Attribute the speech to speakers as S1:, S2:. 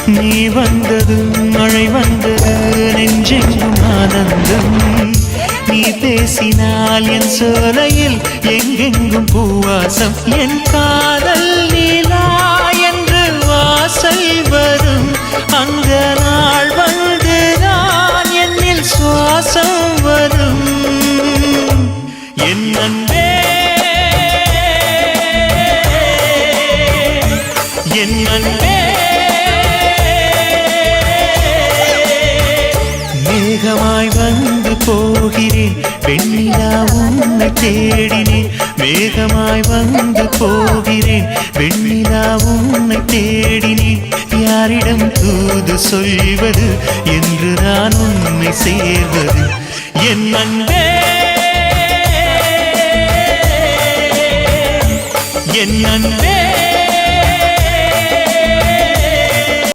S1: நீ வந்தது மழை வந்தது நெஞ்செங்கும் ஆனந்தம் நீ பேசினால் என் சோலையில் எங்கெங்கும் பூவாசம் என் காதல் நீலா என்று வாசல் வரும் அந்த நாள் வந்து நான் என்னில் சுவாசம் வரும் என் அன்பே என் அன்பே மேகமாய் வந்து போகிறேன் வெண்ணிலா உன்னை தேடினேன் மேகமாய் வந்து போகிறேன் வெண்ணிலா உன்னை தேடினேன் யாரிடம் தூது சொல்வது என்று நான் உன்னை சேர்வது என் அன்பே என் அன்பே